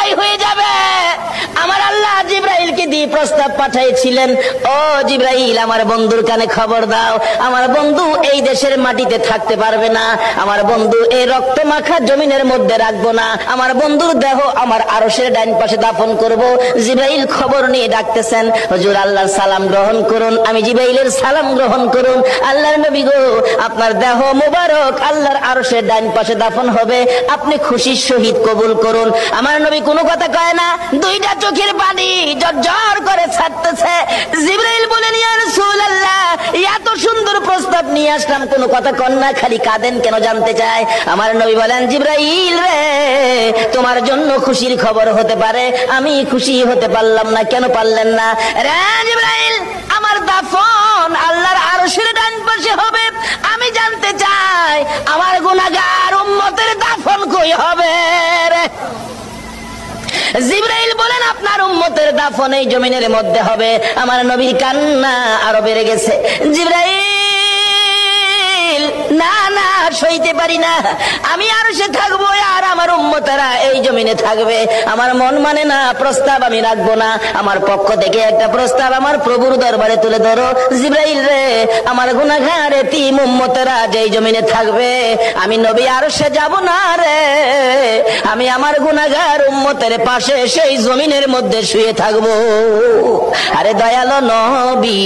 বিদায় হয়ে যাবে। আমার আল্লাহ জিবরাইলকে দিয়ে প্রস্তাব পাঠিয়েছিলেন, ও জিবরাইল, আমার বন্ধুর কানে খবর দাও, আমার বন্ধু এই দেশের মাটিতে থাকতে পারবে না, আমার বন্ধু এই রক্ত মাখা জমিনের মধ্যে রাখবো না, আমার বন্ধুর দেহ আমার আরশের ডাইন পাশে দাফন করব। জিবরাইল খবর নিয়ে ডাকতেছেন, হুজুর আল্লাহর সালাম গ্রহণ করুন। আমি জিবরাইলের সালাম গ্রহণ করুন। আল্লাহর নবী গো, আপনার দেহ মোবারক আল্লাহর আরশের ডাইন পাশে দাফন হবে, আপনি খুশির সহিত কবুল করুন। আমার নবী কোনো কথা কয় না, দুইটা চোখের পানি ঝরঝর করে ছাড়তেছে। জিবরাইল বলেন, ইয়া রাসূলুল্লাহ, এত সুন্দর প্রস্তাব নিয়ে আসলাম, কোনো কথা কন না, খালি কাঁদেন কেন জানতে চাই। আমার নবী বলেন, জিবরাইল রে, তোমার জন্য খুশির খবর হতে পারে, আমি খুশি হতে পারলাম না, কেন পারলেন না? রে জিবরাইল, আমার দাফন আল্লাহর আরশের ডান পাশে হবে, আমি জানতে চাই আমার গুনাহগার উম্মতের দাফন কই হবে রে? জিবরাইল বলেন, আপনার উম্মতের দাফন এই জমিনের মধ্যে হবে। আমার নবীর কান্না আরো বেড়ে গেছে। জিবরাইল, না না, সইতে পারি না, আমি আরশে থাকবো আর আমার উম্মতেরা এই জমিনে থাকবে, আমার মন মানে না, প্রস্তাব আমি রাখবো না, আমার পক্ষ থেকে একটা প্রস্তাব আমার প্রভুর দরবারে তুলে ধরো। জিবরাইল রে, আমার গুনাহগার এতিম উম্মতেরা যেই জমিনে থাকবে, আমি নবী আরশে যাব না রে, আমি আমার গুনাহগার উম্মতের পাশে সেই জমিনের মধ্যে শুয়ে থাকবো। আরে দয়ালো নবী,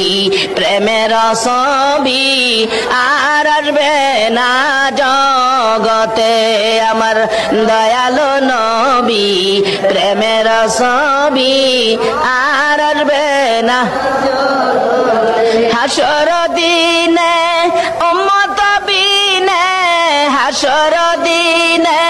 প্রেমের ছবি আর আসবে না জগতে, আমার দয়ালো নবী, প্রেমের ছবি আর আসবে না। হাসর দিনে উম্মত বিনে, হাসর দিনে